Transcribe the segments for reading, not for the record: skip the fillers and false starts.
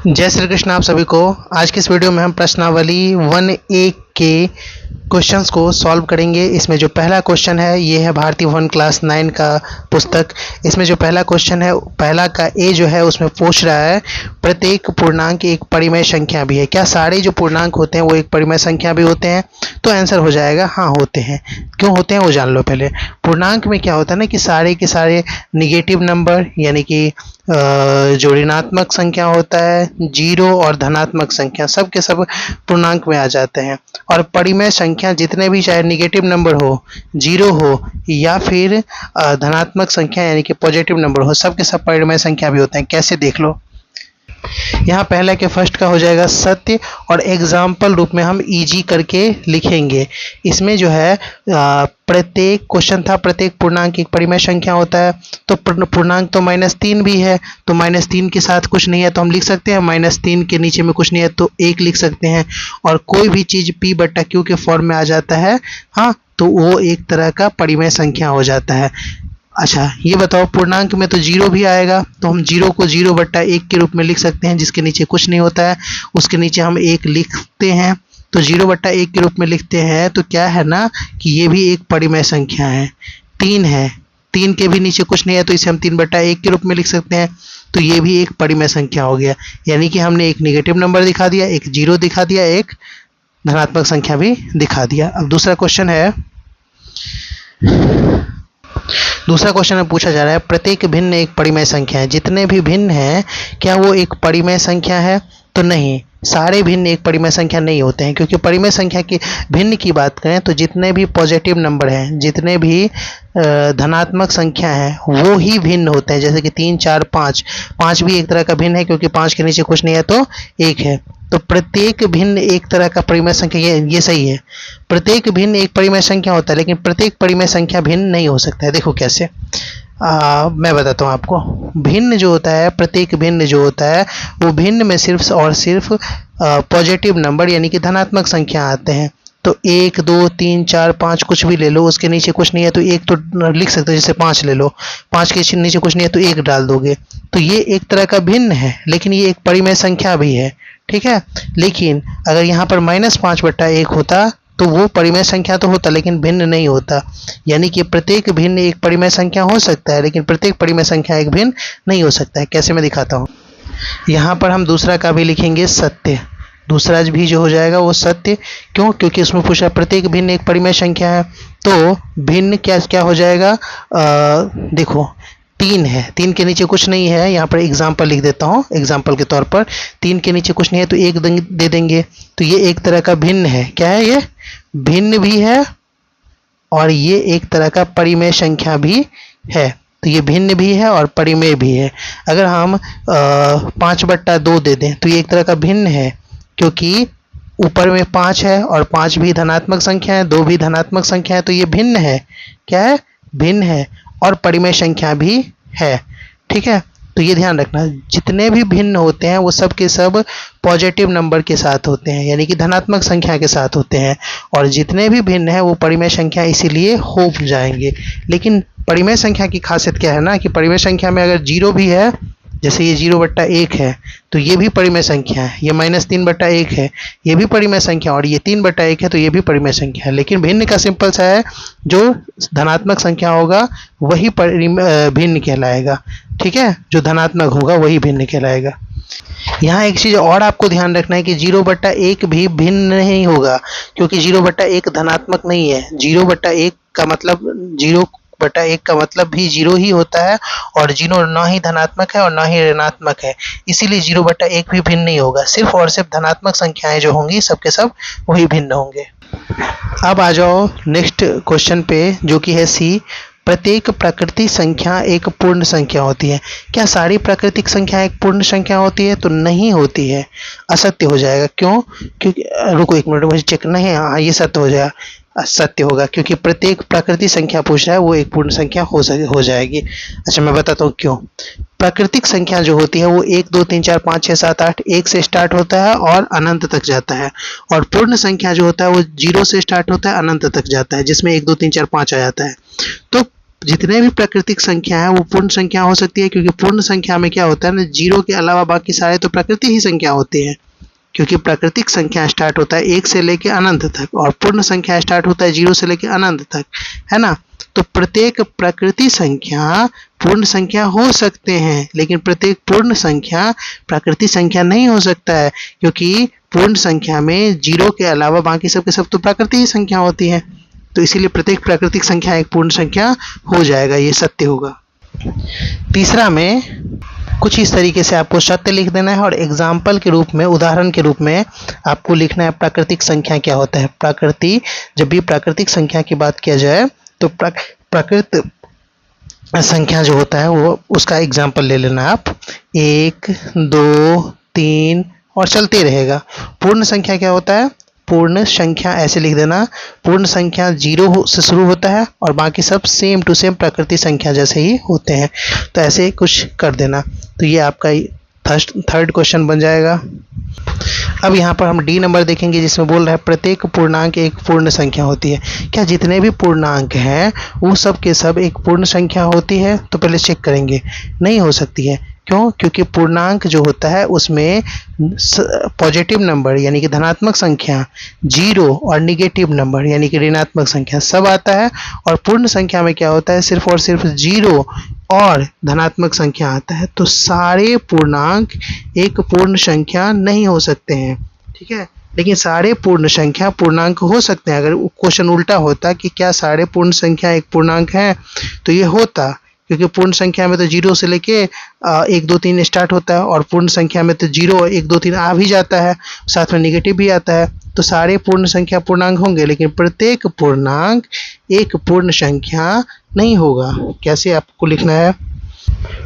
जय श्री कृष्ण आप सभी को। आज की इस वीडियो में हम प्रश्नावली 1A के क्वेश्चंस को सॉल्व करेंगे। इसमें जो पहला क्वेश्चन है ये है भारतीय भवन क्लास 9 का पुस्तक। इसमें जो पहला क्वेश्चन है, पहला का ए जो है उसमें पूछ रहा है प्रत्येक पूर्णांक एक परिमेय संख्या भी है। क्या सारे जो पूर्णांक होते हैं वो एक परिमेय संख्या भी होते हैं? तो आंसर हो जाएगा हाँ होते हैं। क्यों होते हैं वो जान लो पहले। पूर्णांक में क्या होता है ना कि सारे के सारे निगेटिव नंबर यानी कि जो ऋणात्मक संख्या होता है, जीरो और धनात्मक संख्या सब के सब पूर्णांक में आ जाते हैं। और परिमेय संख्या जितने भी चाहे निगेटिव नंबर हो, जीरो हो या फिर धनात्मक संख्या यानी कि पॉजिटिव नंबर हो, सब के सब परिमेय संख्या भी होते हैं। कैसे देख लो। यहाँ पहला के फर्स्ट का हो जाएगा सत्य और एग्जाम्पल रूप में हम इजी करके लिखेंगे। इसमें जो है प्रत्येक क्वेश्चन था प्रत्येक पूर्णांक एक परिमेय संख्या होता है। तो पूर्णांक तो -3 भी है, तो -3 के साथ कुछ नहीं है तो हम लिख सकते हैं -3 के नीचे में कुछ नहीं है तो 1 लिख सकते हैं। और कोई भी चीज़ P/Q के फॉर्म में आ जाता है हाँ, तो वो एक तरह का परिमेय संख्या हो जाता है। अच्छा ये बताओ, पूर्णांक में तो जीरो भी आएगा तो हम जीरो को 0/1 के रूप में लिख सकते हैं, जिसके नीचे कुछ नहीं होता है उसके नीचे हम 1 लिखते हैं। तो 0/1 के रूप में लिखते हैं तो क्या है ना कि ये भी एक परिमेय संख्या है। 3 है, 3 के भी नीचे कुछ नहीं है तो इसे हम 3/1 के रूप में लिख सकते हैं। तो ये भी एक परिमेय संख्या हो गया। यानी कि हमने एक निगेटिव नंबर दिखा दिया, एक जीरो दिखा दिया, एक धनात्मक संख्या भी दिखा दिया। अब दूसरा क्वेश्चन है, दूसरा क्वेश्चन में पूछा जा रहा है प्रत्येक भिन्न एक परिमेय संख्या है। जितने भी भिन्न हैं क्या वो एक परिमेय संख्या है? तो नहीं, सारे भिन्न एक परिमेय संख्या नहीं होते हैं। क्योंकि परिमेय संख्या की भिन्न की बात करें तो जितने भी पॉजिटिव नंबर हैं, जितने भी धनात्मक संख्या है वो ही भिन्न होते हैं। जैसे कि 3, 4, 5, 5 भी एक तरह का भिन्न है क्योंकि 5 के नीचे कुछ नहीं है तो 1 है। तो प्रत्येक भिन्न एक तरह का परिमेय संख्या, ये सही है। प्रत्येक भिन्न एक परिमेय संख्या होता है लेकिन प्रत्येक परिमेय संख्या भिन्न नहीं हो सकता है। देखो कैसे, मैं बताता हूँ आपको। भिन्न जो होता है, प्रत्येक भिन्न जो होता है वो भिन्न में सिर्फ और सिर्फ पॉजिटिव नंबर यानी कि धनात्मक संख्या आते हैं। तो 1, 2, 3, 4, 5 कुछ भी ले लो, उसके नीचे कुछ नहीं है तो 1 तो लिख सकते हो। जैसे 5 ले लो, 5 के नीचे कुछ नहीं है तो 1 डाल दोगे। तो ये एक तरह का भिन्न है लेकिन ये एक परिमेय संख्या भी है, ठीक है। लेकिन अगर यहाँ पर -5/1 होता तो वो परिमेय संख्या तो होता लेकिन भिन्न नहीं होता। यानी कि प्रत्येक भिन्न एक परिमेय संख्या हो सकता है लेकिन प्रत्येक परिमेय संख्या एक भिन्न नहीं हो सकता है। कैसे मैं दिखाता हूँ। यहाँ पर हम दूसरा का भी लिखेंगे सत्य। दूसरा भी जो हो जाएगा वो सत्य। क्यों? क्योंकि उसमें पूछा प्रत्येक भिन्न एक परिमेय संख्या है। तो भिन्न क्या क्या हो जाएगा, देखो 3 है, 3 के नीचे कुछ नहीं है। यहाँ पर एग्जाम्पल लिख देता हूँ, एग्जाम्पल के तौर पर 3 के नीचे कुछ नहीं है तो 1 दे देंगे। तो ये एक तरह का भिन्न है। क्या है ये? भिन्न भी है और ये एक तरह का परिमेय संख्या भी है। तो ये भिन्न भी है और परिमेय भी है। अगर हम 5/2 दे दें तो ये एक तरह का भिन्न है क्योंकि ऊपर में 5 है और 5 भी धनात्मक संख्या है, 2 भी धनात्मक संख्या है। तो ये भिन्न है। क्या है? भिन्न है और परिमेय संख्या भी है, ठीक है। तो ये ध्यान रखना, जितने भी भिन्न होते हैं वो सब के सब पॉजिटिव नंबर के साथ होते हैं यानी कि धनात्मक संख्या के साथ होते हैं। और जितने भी भिन्न हैं वो परिमेय संख्या इसीलिए हो जाएंगे। लेकिन परिमेय संख्या की खासियत क्या है ना कि परिमेय संख्या में अगर जीरो भी है, जैसे ये 0/1 है तो ये भी परिमेय संख्या है। ये -3/1 है, ये भी परिमेय संख्या, और ये 3/1 है तो ये भी परिमेय संख्या है। लेकिन भिन्न का सिंपल सा है, जो धनात्मक संख्या होगा वही भिन्न कहलाएगा, ठीक है। जो धनात्मक होगा वही भिन्न कहलाएगा। यहाँ एक चीज़ और आपको ध्यान रखना है कि 0/1 भी भिन्न नहीं होगा क्योंकि 0/1 धनात्मक नहीं है। 0/1 का मतलब 0/1 का मतलब भी जीरो ही होता है और जीरो ना ही धनात्मक है और ना ही ऋणात्मक है। इसीलिए 0/1 भी भिन्न नहीं होगा। सिर्फ और सिर्फ धनात्मक संख्याएं जो होंगी सबके सब वही भिन्न होंगे। अब आ जाओ नेक्स्ट क्वेश्चन पे जो कि है सी। प्रत्येक प्राकृतिक संख्या एक पूर्ण संख्या होती है। क्या सारी प्राकृतिक संख्या एक पूर्ण संख्या होती है? तो नहीं होती है, असत्य हो जाएगा। क्यों? क्योंकि रुको एक मिनट मुझे चेक नहीं है, हाँ ये सत्य हो जाएगा, सत्य होगा क्योंकि प्रत्येक प्राकृतिक संख्या पूछ रहा है वो एक पूर्ण संख्या हो जाएगी। अच्छा मैं बताता हूँ क्यों। प्राकृतिक संख्या जो होती है वो 1, 2, 3, 4, 5, 6, 7, 8 1 से स्टार्ट होता है और अनंत तक जाता है। और पूर्ण संख्या जो होता है वो 0 से स्टार्ट होता है अनंत तक जाता है, जिसमें 1, 2, 3, 4, 5 आ जाता है। तो जितने भी प्राकृतिक संख्या है वो पूर्ण संख्या हो सकती है, क्योंकि पूर्ण संख्या में क्या होता है ना, जीरो के अलावा बाकी सारे तो प्राकृतिक ही संख्या होते हैं। क्योंकि प्राकृतिक संख्या स्टार्ट होता है 1 से लेकर अनंत तक और पूर्ण संख्या स्टार्ट होता है 0 से लेकर अनंत तक, है ना। तो प्रत्येक प्राकृतिक संख्या पूर्ण संख्या हो सकते हैं, लेकिन प्रत्येक पूर्ण संख्या प्राकृतिक संख्या नहीं हो सकता है, क्योंकि पूर्ण संख्या में 0 के अलावा बाकी सब के सब तो प्राकृतिक ही संख्या होती है। तो इसीलिए प्रत्येक प्राकृतिक संख्या एक पूर्ण संख्या हो जाएगा, ये सत्य होगा। तीसरा में कुछ इस तरीके से आपको सत्य लिख देना है और एग्जाम्पल के रूप में, उदाहरण के रूप में आपको लिखना है प्राकृतिक संख्या क्या होता है। जब भी प्राकृतिक संख्या की बात किया जाए तो प्राकृत संख्या जो होता है वो उसका एग्जाम्पल ले लेना आप, 1 2 3 और चलते रहेगा। पूर्ण संख्या क्या होता है, पूर्ण संख्या ऐसे लिख देना, पूर्ण संख्या 0 से शुरू होता है और बाकी सब सेम टू सेम प्राकृतिक संख्या जैसे ही होते हैं। तो ऐसे कुछ कर देना। तो ये आपका थर्ड क्वेश्चन बन जाएगा। अब यहाँ पर हम डी नंबर देखेंगे, जिसमें बोल रहा है प्रत्येक पूर्णांक एक पूर्ण संख्या होती है। क्या जितने भी पूर्णांक हैं वो सब के सब एक पूर्ण संख्या होती है? तो पहले चेक करेंगे, नहीं हो सकती है। क्यों? क्योंकि पूर्णांक जो होता है उसमें पॉजिटिव नंबर यानी कि धनात्मक संख्या, जीरो और निगेटिव नंबर यानी कि ऋणात्मक संख्या सब आता है, और पूर्ण संख्या में क्या होता है, सिर्फ और सिर्फ जीरो और धनात्मक संख्या आता है। तो सारे पूर्णांक एक पूर्ण संख्या नहीं हो सकते हैं, ठीक है। लेकिन सारे पूर्ण संख्या पूर्णांक हो सकते हैं। अगर क्वेश्चन उल्टा होता कि क्या सारे पूर्ण संख्या एक पूर्णांक है, तो ये होता, क्योंकि पूर्ण संख्या में तो 0 से लेके 1 2 3 स्टार्ट होता है, और पूर्ण संख्या में तो 0 1 2 3 आ भी जाता है, साथ में निगेटिव भी आता है। तो सारे पूर्ण संख्या पूर्णांक होंगे, लेकिन प्रत्येक पूर्णांक एक पूर्ण संख्या नहीं होगा। कैसे आपको लिखना है,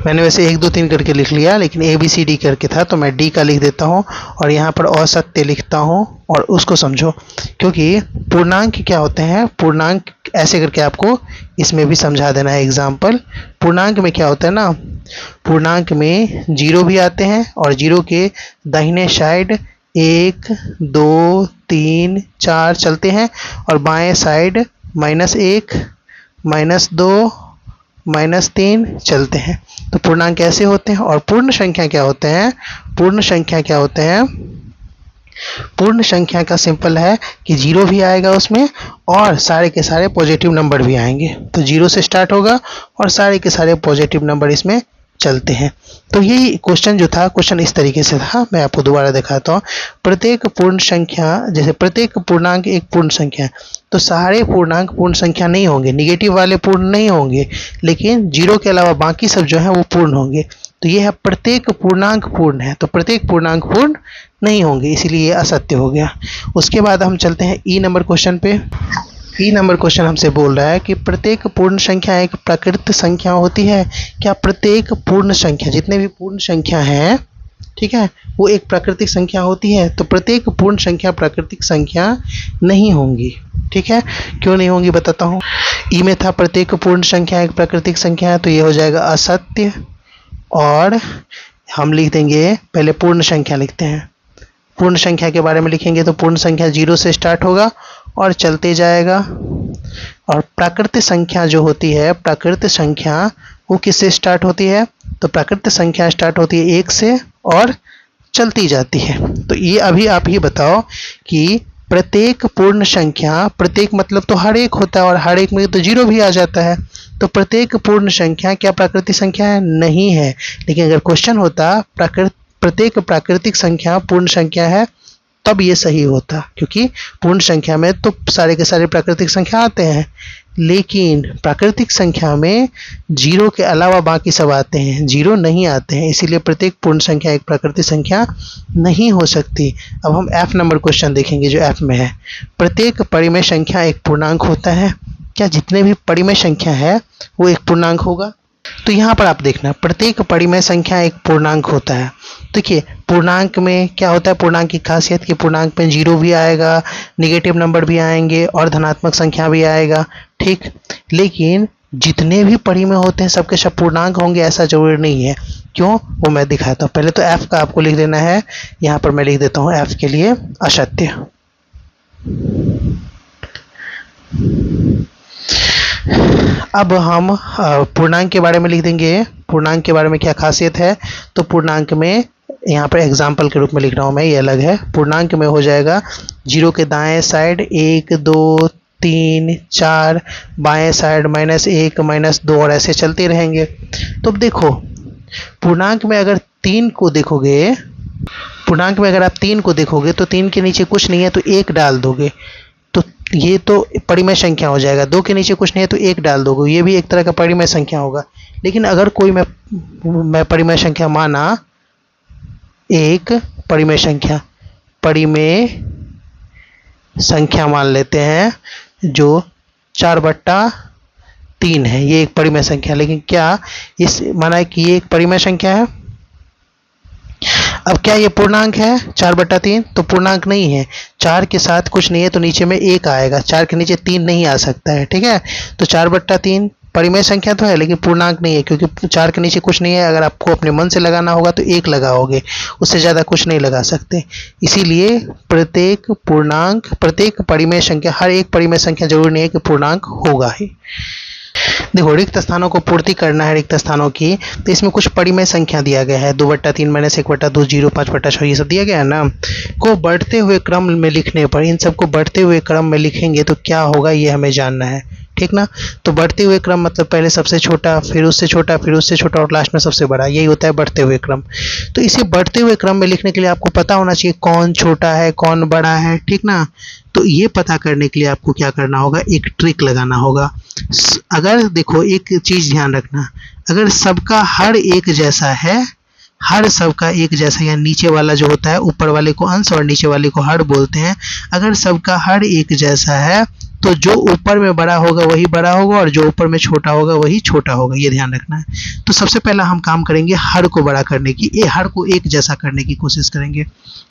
मैंने वैसे 1 2 3 करके लिख लिया, लेकिन ABCD करके था तो मैं D का लिख देता हूँ और यहाँ पर असत्य लिखता हूँ और उसको समझो। क्योंकि पूर्णांक क्या होते हैं, पूर्णांक ऐसे करके आपको इसमें भी समझा देना है एग्जाम्पल। पूर्णांक में क्या होता है ना, पूर्णांक में 0 भी आते हैं और 0 के दाहिने साइड 1 2 3 4 चलते हैं, और बाएं साइड -1 -2 -3 चलते हैं। तो पूर्णांक ऐसे होते हैं। और पूर्ण संख्या क्या होते हैं, पूर्ण संख्या क्या होते हैं, पूर्ण संख्या का सिंपल है कि 0 भी आएगा उसमें और सारे के सारे पॉजिटिव नंबर भी आएंगे। तो 0 से स्टार्ट होगा और सारे के सारे पॉजिटिव नंबर इसमें चलते हैं। तो यही क्वेश्चन जो था, क्वेश्चन इस तरीके से था। मैं आपको दोबारा दिखाता हूँ। प्रत्येक पूर्ण संख्या, जैसे प्रत्येक पूर्णांक एक पूर्ण संख्या है, तो सारे पूर्णांक पूर्ण संख्या नहीं होंगे, निगेटिव वाले पूर्ण नहीं होंगे, लेकिन 0 के अलावा बाकी सब जो है वो पूर्ण होंगे। तो ये है प्रत्येक पूर्णांक पूर्ण है, तो प्रत्येक पूर्णांक पूर्ण नहीं होंगे, इसीलिए ये असत्य हो गया। उसके बाद हम चलते हैं ई नंबर क्वेश्चन पे। ई नंबर क्वेश्चन हमसे बोल रहा है कि प्रत्येक पूर्ण संख्या एक प्राकृत संख्या होती है। क्या प्रत्येक पूर्ण संख्या, जितने भी पूर्ण संख्या हैं, ठीक है, वो एक प्राकृतिक संख्या होती है? तो प्रत्येक पूर्ण संख्या प्राकृतिक संख्या नहीं होंगी, ठीक है। क्यों नहीं होंगी बताता हूँ। ई में था प्रत्येक पूर्ण संख्या एक प्राकृतिक संख्या है, तो ये हो जाएगा असत्य। और हम लिख देंगे, पहले पूर्ण संख्या लिखते हैं। पूर्ण संख्या के बारे में लिखेंगे तो पूर्ण संख्या 0 से स्टार्ट होगा और चलते जाएगा। और प्राकृतिक संख्या जो होती है, प्राकृतिक संख्या वो किससे स्टार्ट होती है, तो प्राकृतिक संख्या स्टार्ट होती है 1 से और चलती जाती है। तो ये अभी आप ही बताओ कि प्रत्येक पूर्ण संख्या, प्रत्येक मतलब तो हर एक होता है और हर एक में तो 0 भी आ जाता है, तो प्रत्येक पूर्ण संख्या क्या प्राकृतिक संख्या है? नहीं है। लेकिन अगर क्वेश्चन होता प्रत्येक प्राकृतिक संख्या पूर्ण संख्या है, तब ये सही होता, क्योंकि पूर्ण संख्या में तो सारे के सारे प्राकृतिक संख्या आते हैं, लेकिन प्राकृतिक संख्या में 0 के अलावा बाकी सब आते हैं, 0 नहीं आते हैं, इसीलिए प्रत्येक पूर्ण संख्या एक प्राकृतिक संख्या नहीं हो सकती। अब हम F नंबर क्वेश्चन देखेंगे जो F में है। प्रत्येक परिमेय संख्या एक पूर्णांक होता है। क्या जितने भी परिमेय संख्या है वो एक पूर्णांक होगा? तो यहाँ पर आप देखना, प्रत्येक परिमेय संख्या एक पूर्णांक होता है। देखिए पूर्णांक में क्या होता है, पूर्णांक की खासियत कि पूर्णांक में 0 भी आएगा, निगेटिव नंबर भी आएंगे और धनात्मक संख्या भी आएगा, ठीक। लेकिन जितने भी परिमेय होते हैं सबके सब पूर्णांक होंगे ऐसा जरूरी नहीं है। क्यों, वो मैं दिखाता हूँ। पहले तो F का आपको लिख देना है। यहाँ पर मैं लिख देता हूँ F के लिए असत्य। अब हम पूर्णांक के बारे में लिख देंगे। पूर्णांक के बारे में क्या खासियत है, तो पूर्णांक में यहाँ पर एग्जाम्पल के रूप में लिख रहा हूँ मैं, ये अलग है। पूर्णांक में हो जाएगा 0 के दाएं साइड 1 2 3 4, बाएं साइड -1 -2 और ऐसे चलते रहेंगे। तो अब देखो पूर्णांक में अगर 3 को देखोगे, पूर्णांक में अगर आप 3 को देखोगे तो 3 के नीचे कुछ नहीं है तो 1 डाल दोगे, तो ये तो परिमेय संख्या हो जाएगा। 2 के नीचे कुछ नहीं है तो 1 डाल दोगे, ये भी एक तरह का परिमेय संख्या होगा। लेकिन अगर कोई मैं परिमेय संख्या माना, एक परिमेय संख्या मान लेते हैं जो 4/3 है, ये एक परिमेय संख्या। लेकिन क्या इस माना है कि ये एक परिमेय संख्या है। अब क्या ये पूर्णांक है 4/3? तो पूर्णांक नहीं है। 4 के साथ कुछ नहीं है तो नीचे में 1 आएगा, 4 के नीचे 3 नहीं आ सकता है, ठीक है। तो 4/3 परिमेय संख्या तो है लेकिन पूर्णांक नहीं है, क्योंकि 4 के नीचे कुछ नहीं है। अगर आपको अपने मन से लगाना होगा तो 1 लगाओगे, उससे ज़्यादा कुछ नहीं लगा सकते। इसीलिए प्रत्येक पूर्णांक, प्रत्येक परिमेय संख्या, हर एक परिमेय संख्या जरूरी नहीं है कि पूर्णांक होगा ही। देखो रिक्त स्थानों को पूर्ति करना है, रिक्त स्थानों की, तो इसमें कुछ परिमेय संख्या दिया गया है। 2/3 -1/2 0 5/6 ये सब दिया गया है ना। को बढ़ते हुए क्रम में लिखने पर, इन सबको बढ़ते हुए क्रम में लिखेंगे तो क्या होगा ये हमें जानना है, ठीक ना। तो बढ़ते हुए क्रम मतलब पहले सबसे छोटा, फिर उससे छोटा, फिर उससे छोटा और लास्ट में सबसे बड़ा, यही होता है बढ़ते हुए क्रम। तो इसे बढ़ते हुए क्रम में लिखने के लिए आपको पता होना चाहिए कौन छोटा है कौन बड़ा है, ठीक ना। तो ये पता करने के लिए आपको क्या करना होगा, एक ट्रिक लगाना होगा। अगर देखो एक चीज़ ध्यान रखना, अगर सबका हर एक जैसा है, हर सबका एक जैसा, या नीचे वाला जो होता है ऊपर वाले को अंश और नीचे वाले को हर बोलते हैं, अगर सबका हर एक जैसा है तो जो ऊपर में बड़ा होगा वही बड़ा होगा और जो ऊपर में छोटा होगा वही छोटा होगा, ये ध्यान रखना है। तो सबसे पहला हम काम करेंगे हर को बड़ा करने की, ये हर को एक जैसा करने की कोशिश करेंगे।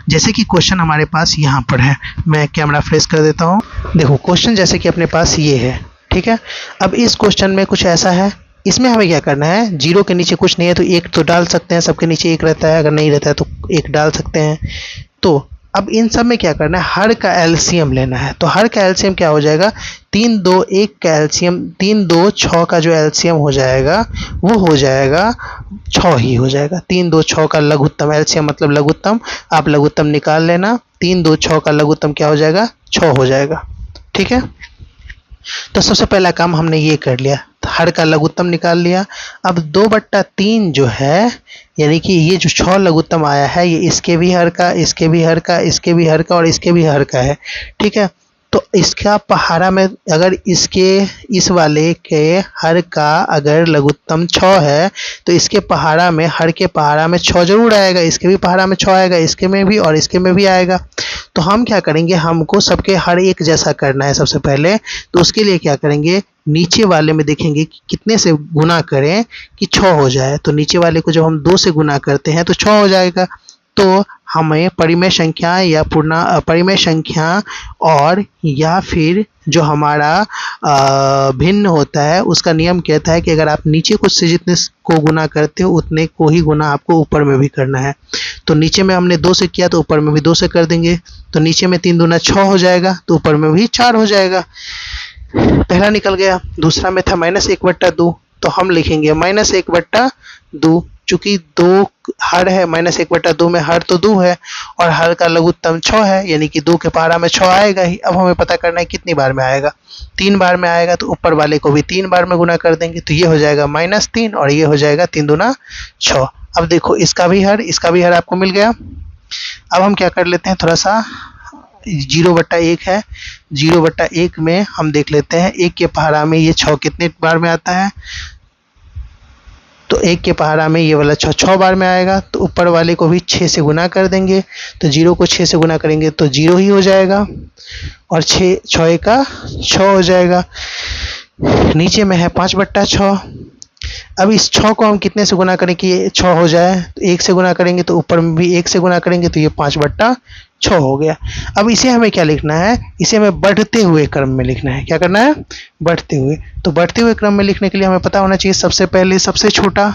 जैसे कि क्वेश्चन हमारे पास यहाँ पर है, मैं कैमरा फ्रेश कर देता हूँ। देखो क्वेश्चन जैसे कि अपने पास ये है, ठीक है। अब इस क्वेश्चन में कुछ ऐसा है, इसमें हमें क्या करना है, 0 के नीचे कुछ नहीं है तो 1 तो डाल सकते हैं, सबके नीचे 1 रहता है, अगर नहीं रहता है तो 1 डाल सकते हैं। तो अब इन सब में क्या करना है, हर का एलसीएम लेना है। तो हर का एलसीएम क्या हो जाएगा, 3 2 1 का एलसीएम, 3 2 6 का जो एलसीएम हो जाएगा वो हो जाएगा 6 ही हो जाएगा। 3 2 6 का लघुत्तम, एलसीएम मतलब लघुत्तम, आप लघुत्तम निकाल लेना। 3 2 6 का लघुत्तम क्या हो जाएगा, 6 हो जाएगा, ठीक है। तो सबसे पहला काम हमने ये कर लिया, हर का लघुत्तम निकाल लिया। अब 2/3 जो है, यानी कि ये जो 6 लघुत्तम आया है, ये इसके भी हर का, इसके भी हर का, इसके भी हर का और इसके भी हर का है, ठीक है। तो इसका पहाड़ा में अगर इसके, इस वाले के हर का अगर लघुत्तम 6 है तो इसके पहाड़ा में, हर के पहाड़ा में 6 जरूर आएगा, इसके भी पहाड़ा में 6 आएगा, इसके में भी और इसके में भी आएगा। तो हम क्या करेंगे, हमको सबके हर एक जैसा करना है सबसे पहले। तो उसके लिए क्या करेंगे, नीचे वाले में देखेंगे कि कितने से गुना करें कि 6 हो जाए। तो नीचे वाले को जब हम 2 से गुना करते हैं तो 6 हो जाएगा। तो हमें परिमेय संख्या या परिमेय संख्या और या फिर जो हमारा भिन्न होता है उसका नियम कहता है कि अगर आप नीचे कुछ से जितने को गुना करते हो उतने को ही गुना आपको ऊपर में भी करना है। तो नीचे में हमने 2 से किया तो ऊपर में भी 2 से कर देंगे। तो नीचे में 3 दूना 6 हो जाएगा तो ऊपर में भी 4 हो जाएगा। पहला निकल गया। दूसरा में था -1/2, तो हम लिखेंगे -1/2। चूंकि 2 हर है, -1/2 में हर तो 2 है और हर का लघुत्तम 6 है, यानी कि 2 के पहाड़ा में 6 आएगा ही। अब हमें पता करना है कितनी बार में आएगा। 3 बार में आएगा तो ऊपर वाले को भी 3 बार में गुना कर देंगे, तो ये हो जाएगा -3 और ये हो जाएगा 3 दूना 6। अब देखो इसका भी हर, इसका भी हर आपको मिल गया। अब हम क्या कर लेते हैं, थोड़ा सा 0/1 है, 0/1 में हम देख लेते हैं 1 के पहाड़ा में ये 6 कितने बार में आता है। तो 1 के पहाड़ा में ये वाला 6 बार में आएगा, तो ऊपर वाले को भी 6 से गुना कर देंगे। तो 0 को 6 से गुना करेंगे तो 0 ही हो जाएगा और 6 का 6 हो जाएगा। नीचे में है 5/6। अब इस 6 को हम कितने से गुना करें कि ये 6 हो जाए, तो 1 से गुना करेंगे, तो ऊपर में भी 1 से गुना करेंगे तो ये 5/6 हो गया। अब इसे हमें क्या लिखना है, इसे हमें बढ़ते हुए क्रम में लिखना है। क्या करना है, बढ़ते हुए। तो बढ़ते हुए क्रम में लिखने के लिए हमें पता होना चाहिए सबसे पहले सबसे छोटा,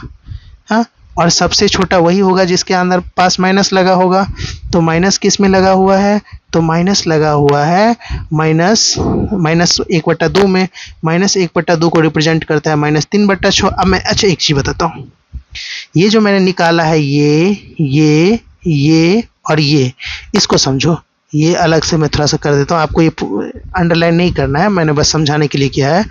हाँ, और सबसे छोटा वही होगा जिसके अंदर पास माइनस लगा होगा। तो माइनस किस में लगा हुआ है, तो माइनस लगा हुआ है, माइनस 1/2 में -1/2 को रिप्रेजेंट करता है -3/6। अब मैं अच्छा एक चीज़ बताता हूँ, ये जो मैंने निकाला है ये और ये, इसको समझो। ये अलग से मैं थोड़ा सा कर देता हूँ, आपको ये अंडरलाइन नहीं करना है, मैंने बस समझाने के लिए किया है।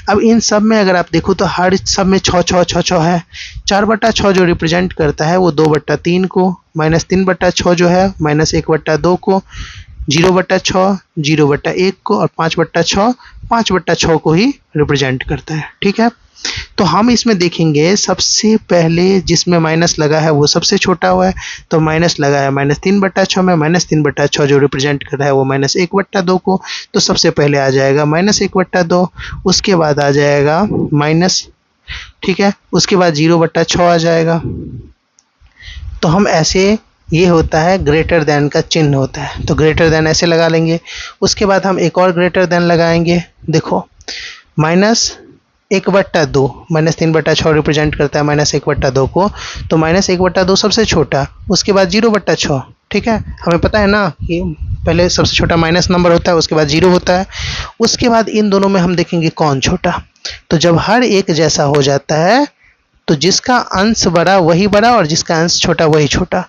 अब इन सब में अगर आप देखो तो हर सब में 6 है। 4/6 जो रिप्रेजेंट करता है वो 2/3 को, -3/6 जो है -1/2 को, 0/6 0/1 को, और 5/6 को ही रिप्रेजेंट करता है। ठीक है, तो हम इसमें देखेंगे सबसे पहले जिसमें माइनस लगा है वो सबसे छोटा हुआ है, तो माइनस लगा है -3/6 में, -3/6 जो रिप्रेजेंट कर रहा है वो -1/2 को, तो सबसे पहले आ जाएगा -1/2, उसके बाद आ जाएगा माइनस, ठीक है, उसके बाद 0/6 आ जाएगा। तो हम ऐसे, ये होता है ग्रेटर देन का चिन्ह होता है, तो ग्रेटर देन ऐसे लगा लेंगे। उसके बाद हम एक और ग्रेटर देन लगाएंगे, देखो -1/2, -3/6 रिप्रेजेंट करता है -1/2 को, तो -1/2 सबसे छोटा, उसके बाद 0/6। ठीक है, हमें पता है ना कि पहले सबसे छोटा माइनस नंबर होता है, उसके बाद 0 होता है। उसके बाद इन दोनों में हम देखेंगे कौन छोटा, तो जब हर एक जैसा हो जाता है तो जिसका अंश बड़ा वही बड़ा और जिसका अंश छोटा वही छोटा।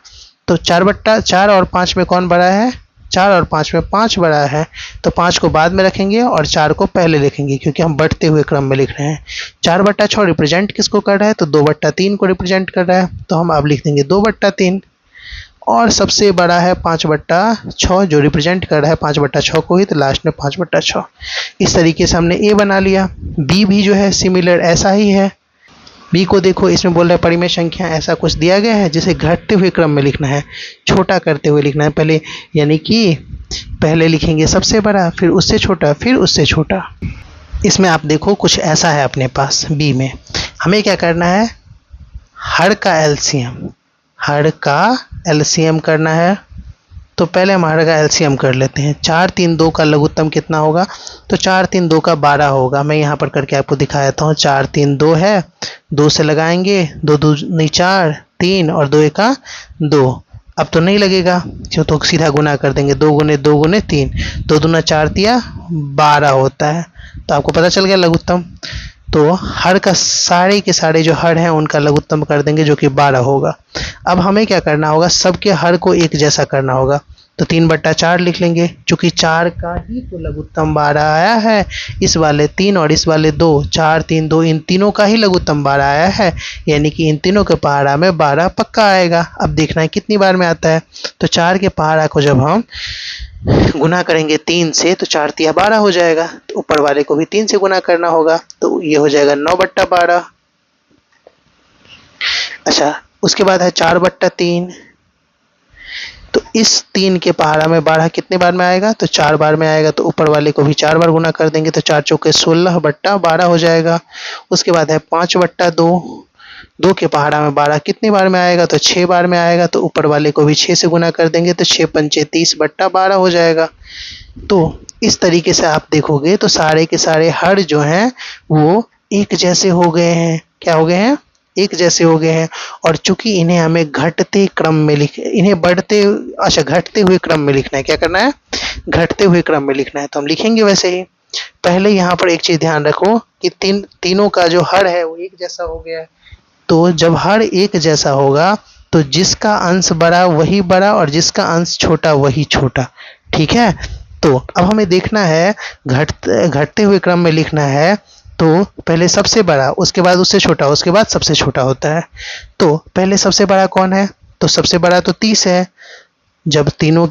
तो 4 और 5 में कौन बड़ा है, 4 और 5 में 5 बड़ा है, तो 5 को बाद में रखेंगे और 4 को पहले लिखेंगे, क्योंकि हम बढ़ते हुए क्रम में लिख रहे हैं। 4/6 रिप्रेजेंट किसको कर रहा है, तो 2/3 को रिप्रेजेंट कर रहा है, तो हम अब लिख देंगे 2/3। और सबसे बड़ा है 5/6 जो रिप्रेजेंट कर रहा है 5/6 को ही, तो लास्ट में 5/6। इस तरीके से हमने ए बना लिया। बी भी जो है सिमिलर ऐसा ही है। बी को देखो, इसमें बोल रहा है परिमेय संख्या ऐसा कुछ दिया गया है जिसे घटते हुए क्रम में लिखना है, छोटा करते हुए लिखना है पहले, यानी कि पहले लिखेंगे सबसे बड़ा, फिर उससे छोटा, फिर उससे छोटा। इसमें आप देखो कुछ ऐसा है अपने पास बी में, हमें क्या करना है, हर का एलसीएम करना है। तो पहले हम हर का एलसीएम कर लेते हैं। 4 3 2 का लघुत्तम कितना होगा, तो 4 3 2 का 12 होगा। मैं यहाँ पर करके आपको दिखा देता हूँ। 4 3 2 है, 2 से लगाएंगे, 2 2 नहीं 4, 3 और 2 1 2। अब तो नहीं लगेगा क्यों, तो सीधा गुना कर देंगे, 2 गुने 2 गुने 3, 2 दूना 4 तिया 12 होता है। तो आपको पता चल गया लघुत्तम। तो हर का सारे के सारे जो हर हैं उनका लघुत्तम कर देंगे जो कि 12 होगा। अब हमें क्या करना होगा, सबके हर को एक जैसा करना होगा, तो 3/4 लिख लेंगे, चूंकि 4 का ही तो लघुत्तम 12 आया है, इस वाले 3 और इस वाले 2, 4 3 2, इन तीनों का ही लघुत्तम 12 आया है, यानी कि इन तीनों के पहाड़ा में 12 पक्का आएगा। अब देखना है कितनी बार में आता है, तो 4 के पहाड़ा को जब हम गुना करेंगे 3 से, तो 4 तिया 12 हो जाएगा, तो ऊपर वाले को भी 3 से गुना करना होगा, तो ये हो जाएगा 9/12। अच्छा, उसके बाद है 4/3, तो इस 3 के पहाड़ा में 12 कितने बार में आएगा, तो 4 बार में आएगा, तो ऊपर वाले को भी 4 बार गुना कर देंगे, तो 4 चौके 16/12 हो जाएगा। उसके बाद है 5/2, 2 के पहाड़ा में 12 कितनी बार में आएगा, तो 6 बार में आएगा, तो ऊपर वाले को भी 6 से गुना कर देंगे, तो 6 पंचे 30/12 हो जाएगा। तो इस तरीके से आप देखोगे तो सारे के सारे हर जो हैं वो एक जैसे हो गए हैं। क्या हो गए हैं, एक जैसे हो गए हैं। और चूंकि इन्हें हमें घटते क्रम में घटते हुए क्रम में लिखना है। क्या करना है, घटते हुए क्रम में लिखना है, तो हम लिखेंगे वैसे ही। पहले यहाँ पर एक चीज ध्यान रखो कि तीनों का जो हर है वो एक जैसा हो गया है, तो जब हर एक जैसा होगा तो जिसका अंश बड़ा वही बड़ा और जिसका अंश छोटा वही छोटा। ठीक है, तो अब हमें देखना है घटते हुए क्रम में लिखना है, तो पहले सबसे बड़ा, उसके बाद उससे छोटा, उसके बाद सबसे छोटा होता है। तो पहले सबसे बड़ा कौन है, तो सबसे बड़ा तो 30 है। जब तीनों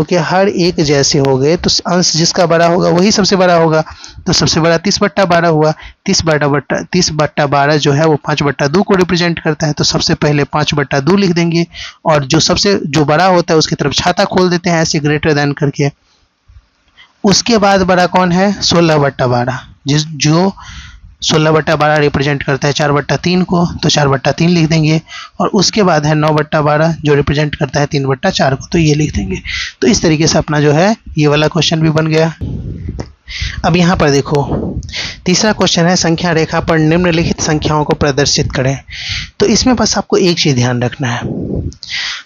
के हर एक जैसे हो गए तो अंश जिसका बड़ा होगा वही सबसे बड़ा होगा, तो सबसे बड़ा 30/12 हुआ। 30/12 जो है वो 5/2 को रिप्रेजेंट करता है, तो सबसे पहले 5/2 लिख देंगे, और जो बड़ा होता है उसकी तरफ छाता खोल देते हैं ऐसे ग्रेटर देन करके। उसके बाद बड़ा कौन है, 16/12, जो 16/12 रिप्रेजेंट करता है 4/3 को, तो 4/3 लिख देंगे। और उसके बाद है 9/12 जो रिप्रेजेंट करता है 3/4 को, तो ये लिख देंगे। तो इस तरीके से अपना जो है ये वाला क्वेश्चन भी बन गया। अब यहाँ पर देखो, तीसरा क्वेश्चन है संख्या रेखा पर निम्नलिखित संख्याओं को प्रदर्शित करें। तो इसमें बस आपको एक चीज ध्यान रखना है,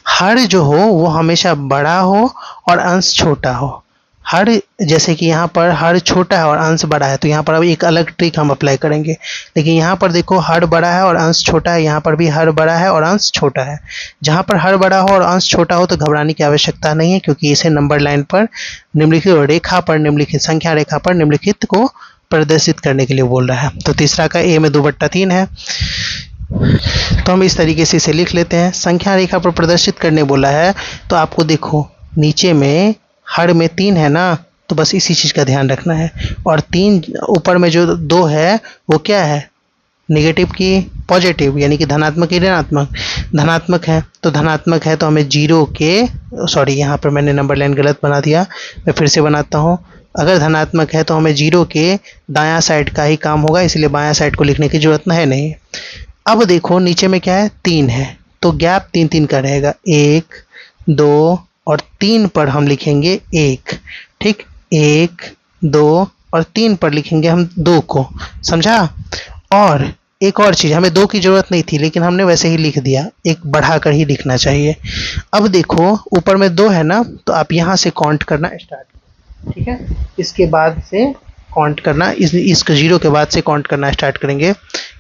हर जो हो वो हमेशा बड़ा हो और अंश छोटा हो। हर जैसे कि यहाँ पर हर छोटा है और अंश बड़ा है, तो यहाँ पर अब एक अलग ट्रिक हम अप्लाई करेंगे। लेकिन यहाँ पर देखो हर बड़ा है और अंश छोटा है, यहाँ पर भी हर बड़ा है और अंश छोटा है। जहाँ पर हर बड़ा हो और अंश छोटा हो तो घबराने की आवश्यकता नहीं है, क्योंकि इसे नंबर लाइन पर निम्नलिखित रेखा पर निम्नलिखित संख्या रेखा पर निम्नलिखित को प्रदर्शित करने के लिए बोल रहा है। तो तीसरा का ए में 2/3 है, तो हम इस तरीके से इसे लिख लेते हैं। संख्या रेखा पर प्रदर्शित करने बोला है, तो आपको देखो नीचे में हर में 3 है ना, तो बस इसी चीज़ का ध्यान रखना है। और 3 ऊपर में जो 2 है वो क्या है, नेगेटिव की पॉजिटिव, यानी कि धनात्मक की ऋणात्मक। धनात्मक है तो धनात्मक है तो हमें जीरो के, सॉरी यहाँ पर मैंने नंबर लाइन गलत बना दिया, मैं फिर से बनाता हूँ। अगर धनात्मक है तो हमें जीरो के दायां साइड का ही काम होगा, इसलिए बायां साइड को लिखने की जरूरत है नहीं। अब देखो नीचे में क्या है, 3 है, तो गैप 3-3 का रहेगा, 1 2 और 3 पर हम लिखेंगे 1, ठीक, 1 2 और 3 पर लिखेंगे हम 2 को, समझा। और एक और चीज़, हमें 2 की ज़रूरत नहीं थी लेकिन हमने वैसे ही लिख दिया, एक बढ़ा कर ही लिखना चाहिए। अब देखो ऊपर में 2 है ना, तो आप यहाँ से काउंट करना स्टार्ट, ठीक है, इसके बाद से काउंट करना, इसको 0 के बाद से काउंट करना स्टार्ट करेंगे।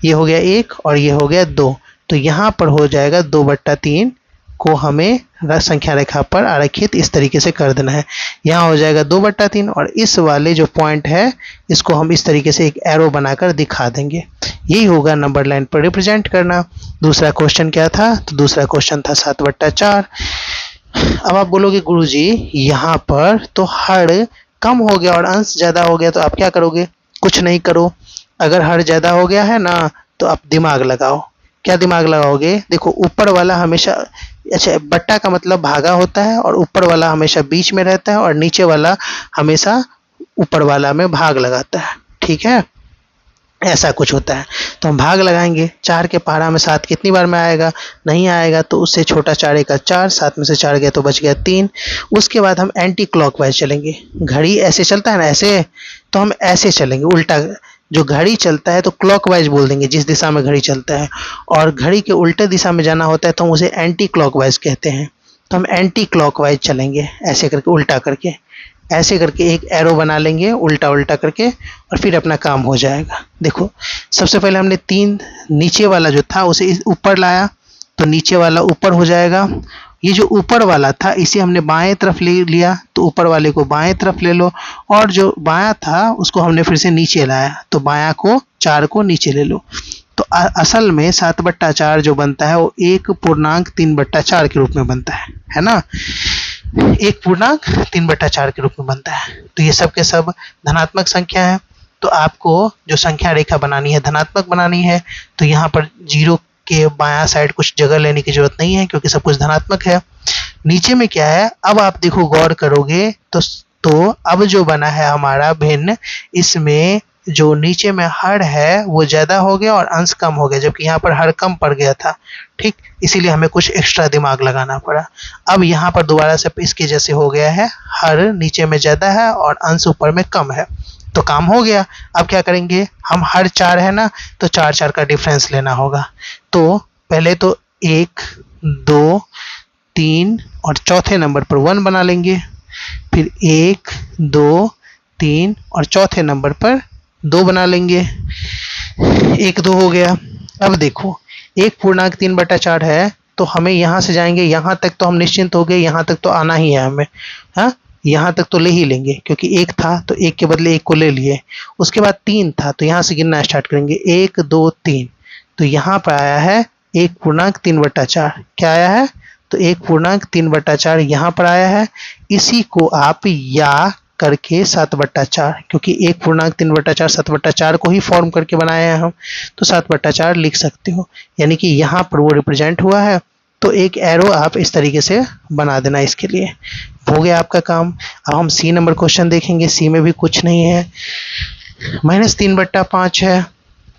ये हो गया 1 और ये हो गया 2, तो यहाँ पर हो जाएगा 2/3 को हमें संख्या रेखा पर आरेखित इस तरीके से कर देना है। यहाँ हो जाएगा 2/3 और इस वाले जो पॉइंट है इसको हम इस तरीके से एक एरो बनाकर दिखा देंगे। यही होगा नंबर लाइन पर रिप्रेजेंट करना। दूसरा क्वेश्चन क्या था, तो दूसरा क्वेश्चन था 7/4। अब आप बोलोगे गुरुजी यहाँ पर तो हर कम हो गया और अंश ज़्यादा हो गया, तो आप क्या करोगे, कुछ नहीं करो। अगर हर ज़्यादा हो गया है ना तो आप दिमाग लगाओ। क्या दिमाग लगाओगे, देखो ऊपर वाला हमेशा, अच्छा बट्टा का मतलब भागा होता है और ऊपर वाला हमेशा बीच में रहता है और नीचे वाला हमेशा ऊपर वाला में भाग लगाता है, ठीक है, ऐसा कुछ होता है। तो हम भाग लगाएंगे, 4 के पहाड़ा में 7 कितनी बार में आएगा, नहीं आएगा, तो उससे छोटा 4 का 4, 7 में से 4 गया तो बच गया 3। उसके बाद हम एंटी क्लॉकवाइज चलेंगे, घड़ी ऐसे चलता है ना ऐसे, तो हम ऐसे चलेंगे उल्टा। जो घड़ी चलता है तो क्लॉकवाइज बोल देंगे जिस दिशा में घड़ी चलता है, और घड़ी के उल्टे दिशा में जाना होता है तो हम उसे एंटी क्लॉकवाइज कहते हैं। तो हम एंटी क्लॉकवाइज चलेंगे, ऐसे करके उल्टा करके, ऐसे करके एक एरो बना लेंगे उल्टा उल्टा करके, और फिर अपना काम हो जाएगा। देखो सबसे पहले हमने 3 नीचे वाला जो था उसे ऊपर लाया, तो नीचे वाला ऊपर हो जाएगा। ये जो ऊपर वाला था इसे हमने बाएं तरफ ले लिया, तो ऊपर वाले को बाएं तरफ ले लो, और जो बायां था उसको हमने फिर से नीचे लाया, तो बायां को 4 को नीचे ले लो। तो असल में 7/4 जो बनता है वो 1.3/4 के रूप में बनता है ना, 1.3/4 के रूप में बनता है। तो ये सब के सब धनात्मक संख्या है। तो आपको जो संख्या रेखा बनानी है धनात्मक बनानी है, तो यहाँ पर 0 के बायां साइड कुछ जगह लेने की जरूरत नहीं है क्योंकि सब कुछ धनात्मक है। नीचे में क्या है, अब आप देखो गौर करोगे तो अब जो बना है हमारा भिन्न, इसमें जो नीचे में हर है वो ज़्यादा हो गया और अंश कम हो गया, जबकि यहाँ पर हर कम पड़ गया था, ठीक, इसीलिए हमें कुछ एक्स्ट्रा दिमाग लगाना पड़ा। अब यहाँ पर दोबारा से इसके जैसे हो गया है, हर नीचे में ज़्यादा है और अंश ऊपर में कम है, तो काम हो गया। अब क्या करेंगे, हम हर 4 है ना, तो 4 का डिफरेंस लेना होगा। तो पहले तो 1 2 3 और चौथे नंबर पर 1 बना लेंगे, फिर 1 2 3 और चौथे नंबर पर 2 बना लेंगे, 1 2 हो गया। अब देखो 1.3/4 है, तो हमें यहाँ से जाएंगे यहाँ तक, तो हम निश्चिंत हो गए, यहाँ तक तो आना ही है हमें, हाँ यहाँ तक तो ले ही लेंगे क्योंकि 1 था तो 1 के बदले 1 को ले लिए। उसके बाद 3 था तो यहाँ से गिनना स्टार्ट करेंगे, 1 2 3, तो यहाँ पर आया है 1.3/4। क्या आया है, तो 1.3/4 यहाँ पर आया है। इसी को आप या करके 7/4, क्योंकि 1.3/4 7/4 को ही फॉर्म करके बनाए हैं हम, तो 7/4 लिख सकते हो, यानी कि यहाँ पर वो रिप्रेजेंट हुआ है। तो एक एरो आप इस तरीके से बना देना, इसके लिए हो गया आपका काम। अब हम सी नंबर क्वेश्चन देखेंगे। सी में भी कुछ नहीं है, -3/5 है,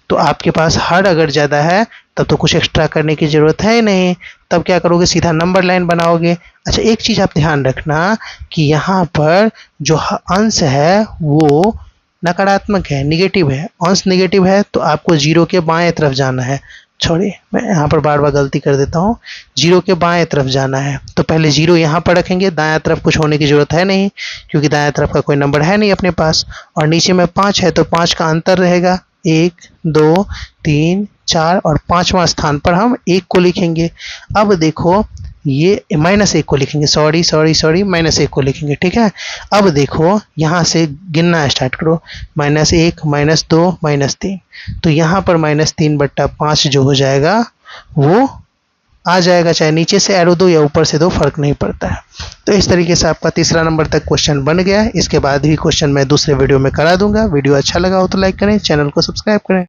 तो आपके पास हर अगर ज़्यादा है तब तो कुछ एक्स्ट्रा करने की ज़रूरत है ही नहीं, तब क्या करोगे, सीधा नंबर लाइन बनाओगे। अच्छा एक चीज़ आप ध्यान रखना कि यहाँ पर जो अंश है वो नकारात्मक है, निगेटिव है। अंश निगेटिव है तो आपको 0 के बाएं तरफ जाना है, सॉरी, मैं यहाँ पर बार बार गलती कर देता हूँ। 0 के बाएं तरफ जाना है तो पहले 0 यहाँ पर रखेंगे, दाएं तरफ कुछ होने की ज़रूरत है नहीं क्योंकि दाएं तरफ का कोई नंबर है नहीं अपने पास। और नीचे में 5 है तो 5 का अंतर रहेगा, 1 2 3 4 और 5वां स्थान पर हम 1 को लिखेंगे। अब देखो ये -1 को लिखेंगे, सॉरी -1 को लिखेंगे, ठीक है। अब देखो यहाँ से गिनना स्टार्ट करो, -1 -2 -3, तो यहाँ पर -3/5 जो हो जाएगा वो आ जाएगा, चाहे नीचे से एरो दो या ऊपर से दो, फर्क नहीं पड़ता है। तो इस तरीके से आपका तीसरा नंबर तक क्वेश्चन बन गया है। इसके बाद भी क्वेश्चन मैं दूसरे वीडियो में करा दूंगा। वीडियो अच्छा लगा हो तो लाइक करें, चैनल को सब्सक्राइब करें।